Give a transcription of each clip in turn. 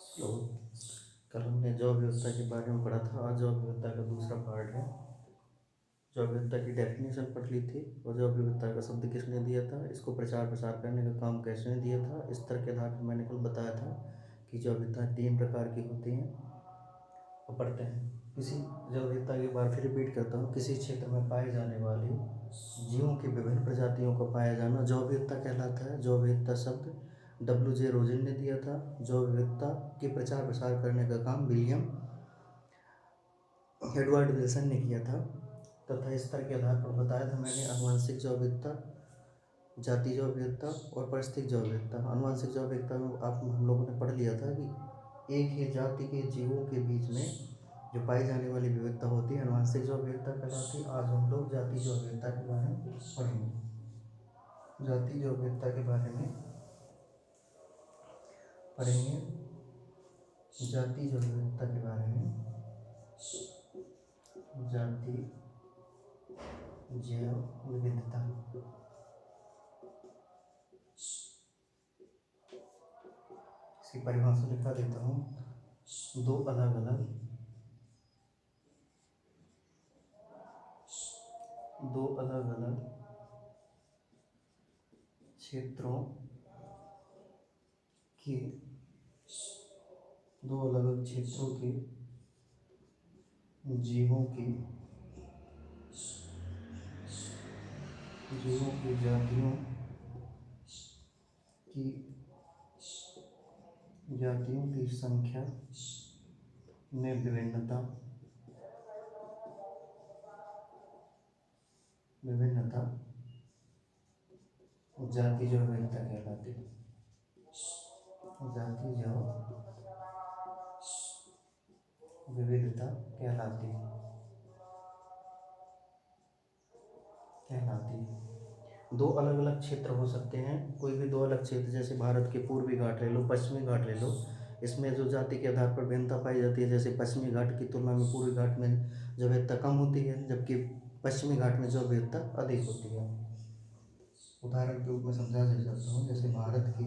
Hello. कल हमने जैव विविधता के बारे में पढ़ा था। आज जैव विविधता का दूसरा पार्ट है। जैव विविधता की डेफिनेशन पढ़ ली थी और जैव विविधता का शब्द किसने दिया था, इसको प्रचार प्रसार करने का काम किसने दिया था। इस तरह के आधार पर मैंने कल बताया था कि जैव विविधता 3 प्रकार की होती हैं। और पढ़ते हैं। किसी जैव विविधता की बार फिर रिपीट करता हूँ। किसी क्षेत्र में पाए जाने वाले जीवों की विभिन्न प्रजातियों को पाया जाना जैव विविधता कहलाता है। जैव विविधता शब्द W.J. रोजिन ने दिया था। जैव विविधता के प्रचार प्रसार करने का काम विलियम एडवर्ड विल्सन ने किया था तथा स्तर के आधार पर बताया था मैंने आनुवंशिक जैव विविधता, जाति जैव विविधता और पारिस्थितिक जैव विविधता। आनुवंशिक जैव विविधता में हम लोगों ने पढ़ लिया था कि एक ही जाति के जीवों के बीच में जो पाई जाने वाली विविधता होती है आनुवंशिक जैव विविधता कहलाती है। आज हम लोग जाति जैव विविधता के बारे में पढ़ेंगे। जाति जैव विविधता के बारे में पढ़ेंगे। जाति जैव विविधता के बारे में जाति जैव विविधता इसकी परिभाषा लिखा देता हूँ। दो अलग अलग क्षेत्रों के दो अलग अलग क्षेत्रों के जीवों की जातियों की संख्या में विभिन्नता जाति जैव विविधता कहलाती है। जाति जैव विविधता कहलाती है। दो अलग अलग क्षेत्र हो सकते हैं। कोई भी दो अलग क्षेत्र, जैसे भारत के पूर्वी घाट ले लो, पश्चिमी घाट ले लो। इसमें जो जाति के आधार पर भिन्नता पाई जाती है, जैसे पश्चिमी घाट की तुलना में पूर्वी घाट में जैव विविधता कम होती है, जबकि पश्चिमी घाट में जैव विविधता अधिक होती है। उदाहरण के रूप में समझा दे सकता हूँ। जैसे भारत के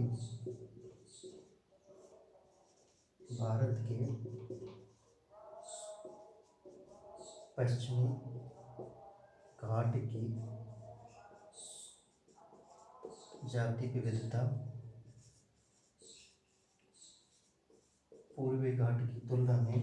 पश्चिमी घाट की जाति विविधता पूर्वी घाट की तुलना में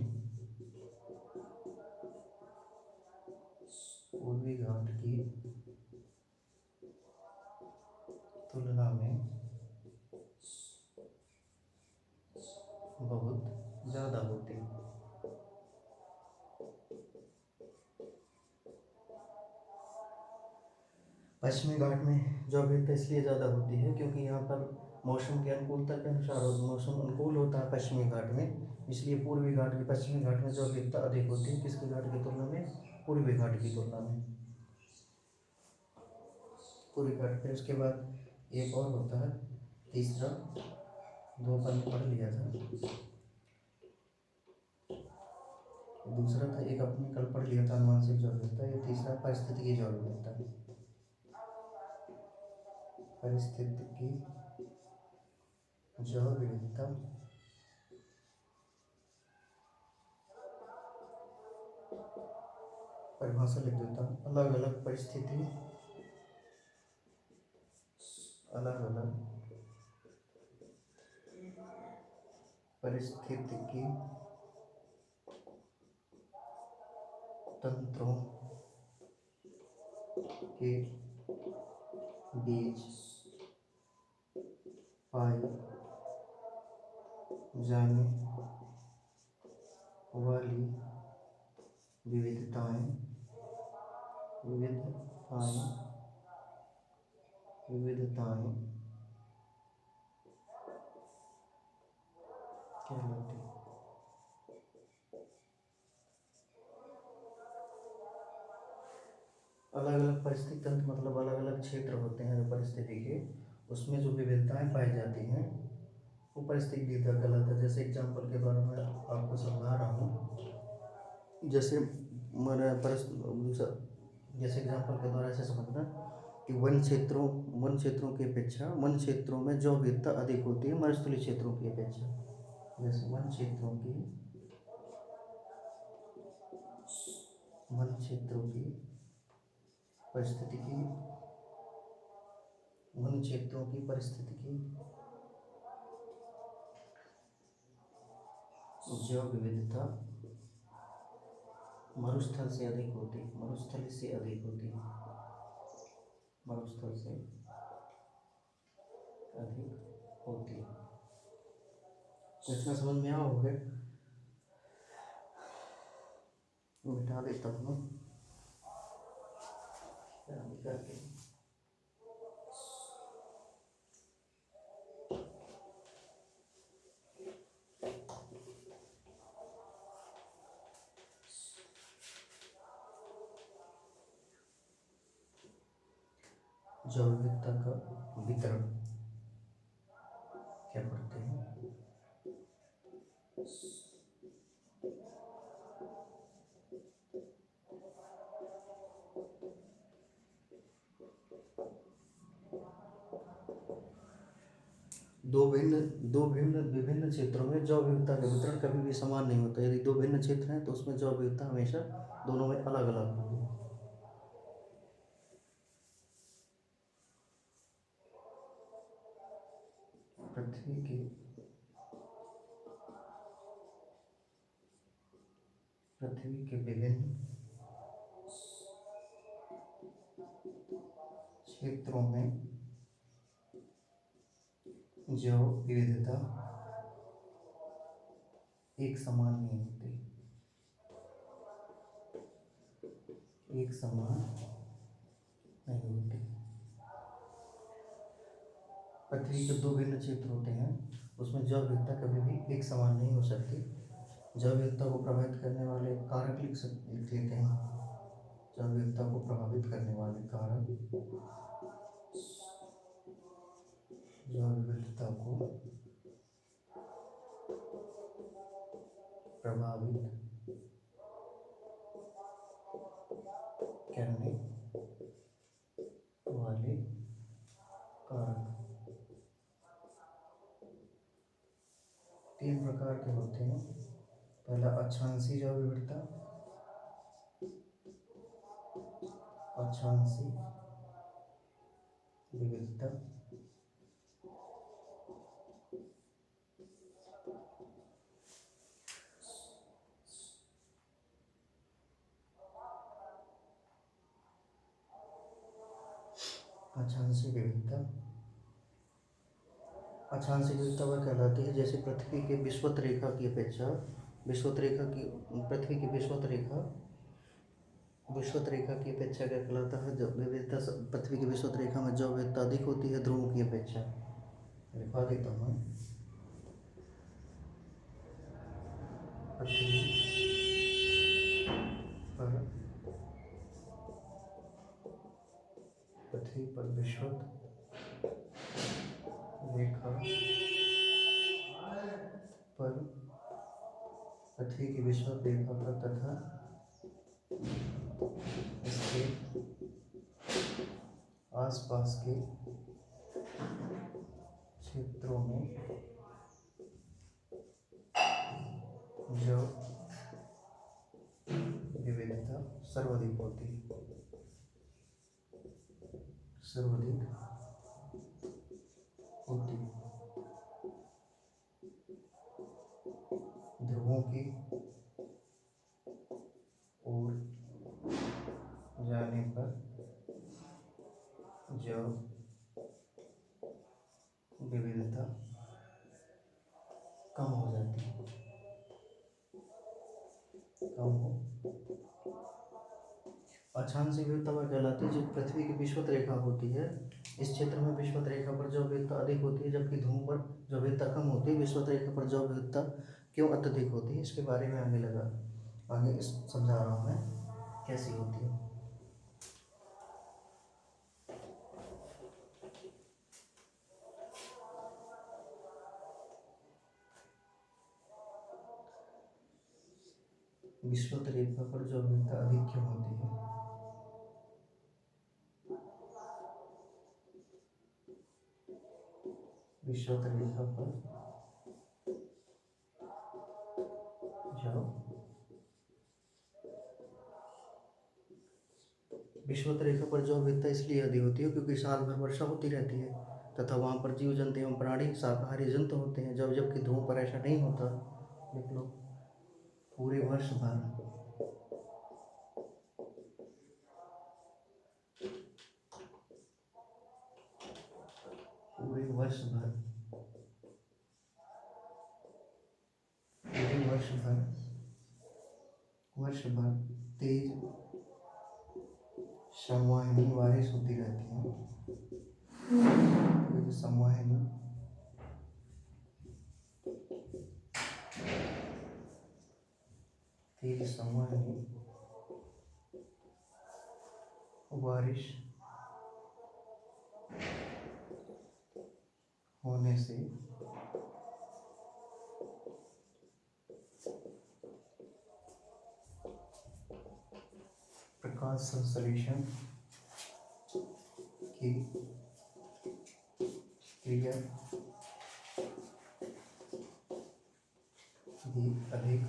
बहुत ज़्यादा होती है। पश्चिमी घाट में जैव विविधता इसलिए ज़्यादा होती है क्योंकि यहाँ पर मौसम की अनुकूलता के अनुसार मौसम अनुकूल होता है पश्चिमी घाट में, इसलिए पूर्वी घाट की पश्चिमी घाट में जैव विविधता अधिक होती है। किसके घाट की तुलना में? पूर्वी घाट की तुलना में। पूर्वी घाट। फिर उसके बाद एक और होता है तीसरा, दो अपन पढ़ लिया था। दूसरा था एक अपने कल पढ़ लिया था आनुवंशिक जैव विविधता। ये तीसरा पारिस्थितिकी जैव विविधता। पारिस्थितिकी जैव विविधता परिभाषा लिख देता हूँ। अलग अलग परिस्थितिकी तंत्रों के बीच पाई जाने वाली विविधताएं कहलाती हैं। अलग अलग परिस्थिति तंत्र मतलब अलग अलग क्षेत्र होते हैं जो परिस्थिति के, उसमें जो विविधताएं पाई जाती हैं वो परिस्थिति विविधता कहलाता है। जैसे एग्जाम्पल के द्वारा मैं आपको समझा रहा हूँ। जैसे एग्जाम्पल के द्वारा ऐसे समझना कि वन क्षेत्रों की अपेक्षा वन क्षेत्रों में जैव विविधता अधिक होती है मरुस्थलीय क्षेत्रों की अपेक्षा। जैसे वन क्षेत्रों की परिस्थितिकी वन क्षेत्रों की परिस्थितिकी जैव विविधता मरुस्थल से अधिक होती है। मरुस्थल से अधिक होती है। तो इतना समझ में आओ हो गया। मिटा देता हूँ करके। जैव विविधता का वितरण क्या पढ़ते हैं? दो भिन्न विभिन्न क्षेत्रों में जैव विविधता का वितरण कभी भी समान नहीं होता। यदि दो भिन्न क्षेत्र हैं तो उसमें जैव विविधता हमेशा दोनों में अलग अलग होगी। पृथ्वी के विभिन्न क्षेत्रों में जैव विविधता एक समान नहीं होती। एक समान नहीं होती। पृथ्वी के दो भिन्न क्षेत्र होते हैं, उसमें जैव विविधता कभी भी एक समान नहीं हो सकती। जैव विविधता को प्रभावित करने वाले कारक लिख लेते हैं। जैव विविधता को प्रभावित करने वाले कारक, जैव विविधता को प्रभावित करने वाले कारक तीन प्रकार के होते हैं। पहला अक्षांशीय जैव विविधता, अक्षांशीय विविधता, अक्षांशीय विविधता। अक्षांशीय विविधता वह कहलाती है जैसे पृथ्वी के विषुवत रेखा की अपेक्षा पृथ्वी की विषुवत रेखा की अपेक्षा क्या कहलाता है? जब विविधता पृथ्वी की विषुवत रेखा में जैव विविधता अधिक होती है ध्रुवों की अपेक्षा। लिखवा देता हूँ। पृथ्वी पर विषुवत रेखा पर पृथ्वी की विषुवत रेखा पर तथा इसके आसपास के क्षेत्रों में जो विविधता सर्वाधिक होती है। ध्रुवों की ओर जाने पर जैव विविधता कम हो जाती है। अक्षांशीय विविधता वह कहलाती है जो पृथ्वी की विषुवत रेखा होती है। इस क्षेत्र में विषुवत रेखा पर जैव विविधता अधिक होती है जबकि ध्रुव पर जैव विविधता कम होती है। विषुवत रेखा पर जैव विविधता क्यों अत्यधिक होती है इसके बारे में आगे समझा रहा हूँ मैं कैसी होती है। विषुवत रेखा पर जैव विविधता अधिक क्यों होती है? विषुवत रेखा पर वर्षा विषुवत रेखा पर जैव विविधता इसलिए अधिक होती है क्योंकि साल भर वर्षा होती रहती है तथा वहाँ पर जीव जंतु एवं प्राणी शाकाहारी जंतु होते हैं, जबकि ध्रुव पर ऐसा नहीं होता। देख लो, पूरे वर्ष भर पूरे वर्ष भर पूरे वर्ष भर तेज संवहनी बारिश होती रहती है। तेज संवहनी बारिश होने से प्रकाश संश्लेषण की क्रिया भी अधिक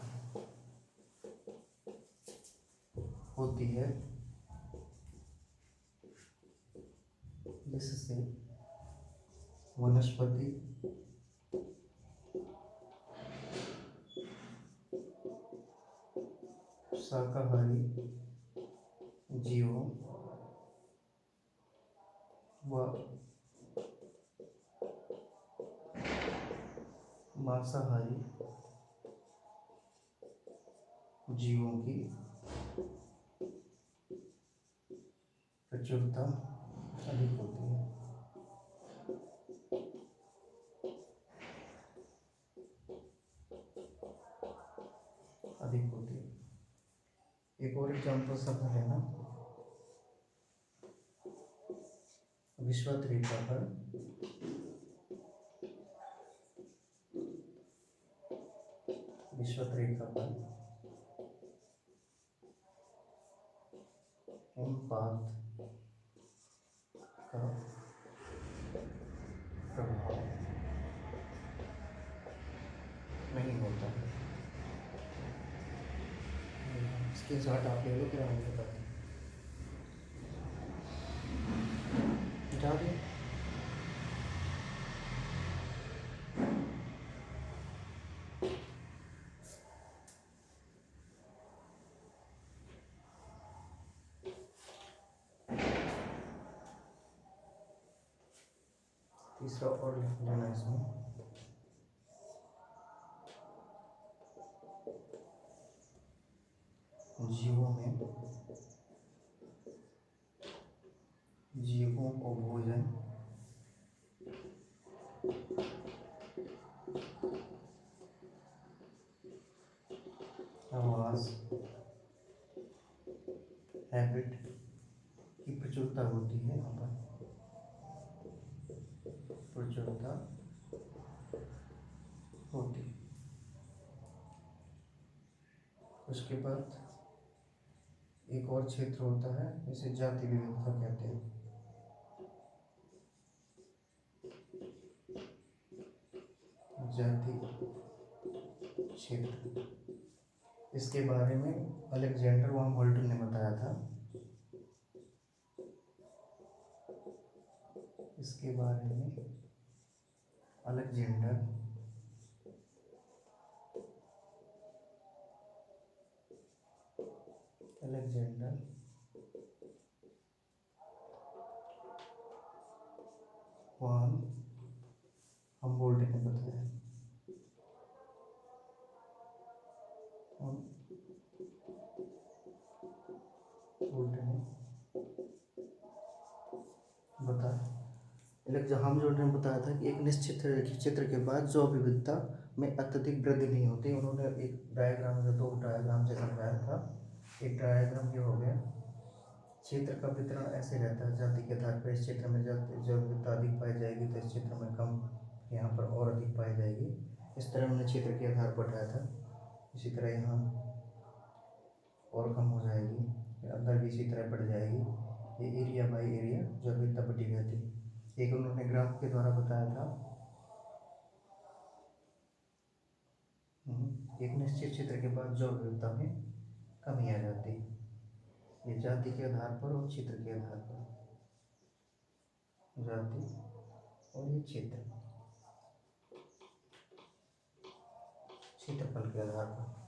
होती है, जिससे वनस्पति शाकाहारी जीवों व मांसाहारी जीवों की प्रचुरता अधिक होती है। एक और एग्जाम्पल शब्द है ना, विषुवत रेखा पर हिमपात का प्रभाव नहीं होता है। इसके साथ आप ले लो, फिर हम बताते हैं। बता दिए। तीसरा और लिख लेना इसमें, जीवों को भोजन आवास हैबिट की प्रचुरता होती है। यहाँ पर प्रचुरता होती है। उसके बाद एक और क्षेत्र होता है, इसे जाति विविधता कहते हैं। जाति क्षेत्र, इसके बारे में अलेक्जेंडर वॉन बोल्टन ने बताया था। इसके बारे में अलेक्जेंडर वॉन हमबोल्ट ने बताया। हमबोल्ट ने बताया था कि एक निश्चित क्षेत्र के बाद जो विविधता में अत्यधिक वृद्धि नहीं होती। उन्होंने एक डायग्राम में दो डायग्राम से समझाया था। एक डायग्राम ये हो गया, क्षेत्र का वितरण ऐसे रहता है जाति के आधार पर। इस क्षेत्र में जब विविधता अधिक पाई जाएगी तो इस क्षेत्र में कम, यहाँ पर और अधिक पाई जाएगी। इस तरह उन्होंने क्षेत्र के आधार पर बताया था। इसी तरह यहाँ और कम हो जाएगी, अंदर भी इसी तरह बढ़ जाएगी। ये एरिया बाई एरिया जो विविधता बढ़ी रहती है। एक उन्होंने ग्राफ के द्वारा बताया था, एक निश्चित क्षेत्र के बाद जैव विविधता में कमी आ जाती है। ये जाति के आधार पर और क्षेत्र के आधार पर, जाति और ये क्षेत्रफल के आधार पर।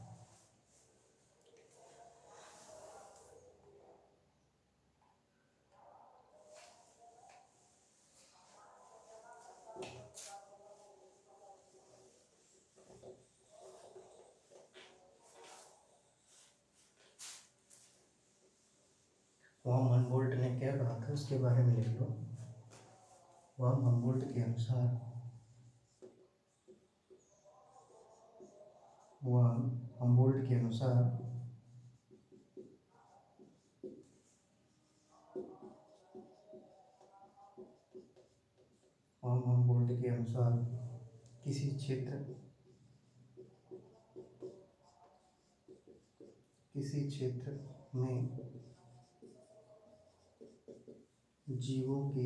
वॉम हमबोल्ट ने क्या कहा था उसके बारे में लिख लो। वॉम हमबोल्ट के अनुसार, वॉम हमबोल्ट के अनुसार वॉम हमबोल्ट के अनुसार किसी क्षेत्र में जीवों की,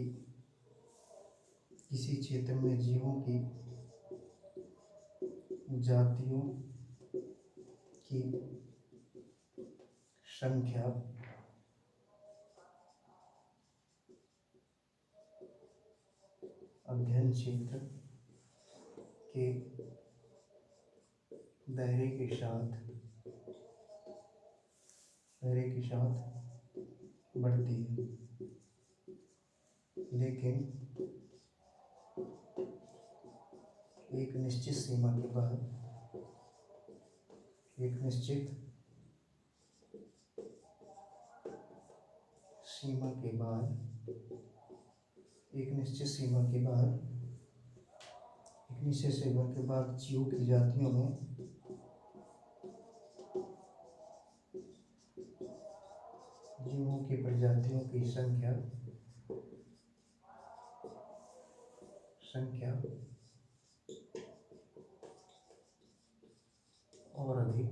किसी क्षेत्र में जीवों की जातियों की संख्या अध्ययन क्षेत्र के दायरे के साथ बढ़ती है, लेकिन एक निश्चित सीमा के बाद जीवों की जातियों में जीवों की प्रजातियों की संख्या और अधिक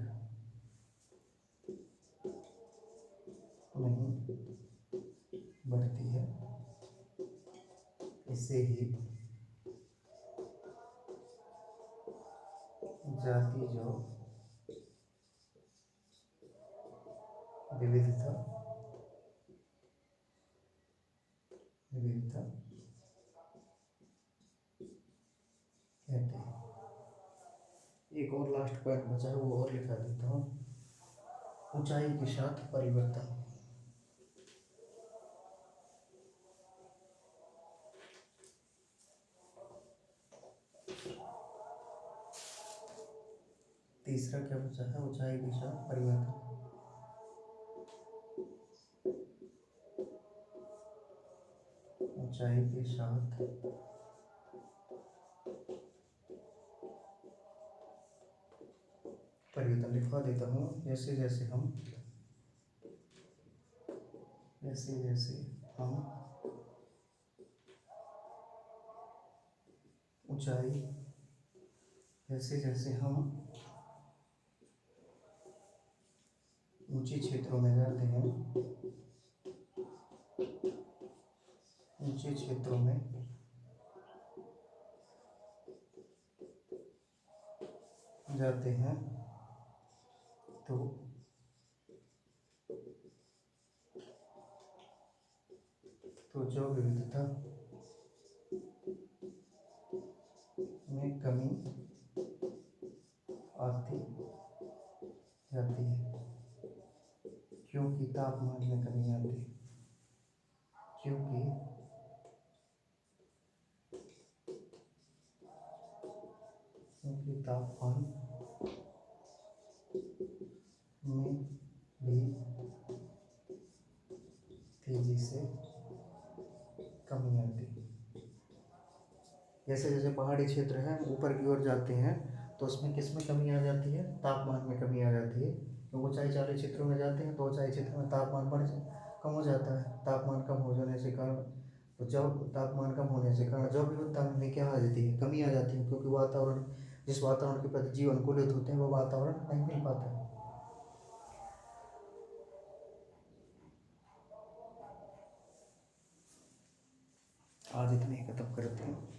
नहीं बढ़ती है। इसे ही जातीय विविधता कहते हैं। एक और लास्ट पॉइंट बचा है, वो और लिखा देता हूँ। ऊंचाई के साथ परिवर्तन। तीसरा क्या बचा है? ऊंचाई के साथ परिवर्तन। ऊंचाई के साथ परिवर्तन लिखवा देता हूँ। जैसे जैसे हम ऊंचाई, जैसे जैसे हम ऊंचे क्षेत्रों में जाते हैं, ऊंचे क्षेत्रों में जाते हैं तो जैव विविधता में कमी आती जाती है, क्योंकि तापमान में कमी आती है। क्योंकि तापमान में भी तेजी से कमी आती है। जैसे जैसे पहाड़ी क्षेत्र है ऊपर की ओर जाते हैं तो उसमें किस में कमी आ जाती है? तापमान में कमी आ जाती है। तो ऊंचाई वाले क्षेत्रों में जाते हैं तो ऊंचाई क्षेत्र में तापमान कम हो जाता है। तापमान कम हो जाने से कारण जैव विविधता में भी क्या आ जाती है? कमी आ जाती है, क्योंकि जिस वातावरण के प्रति जीव अनुकूलित होते हैं वो वातावरण नहीं मिल पाता है। आज इतने ही खत्म करते हैं।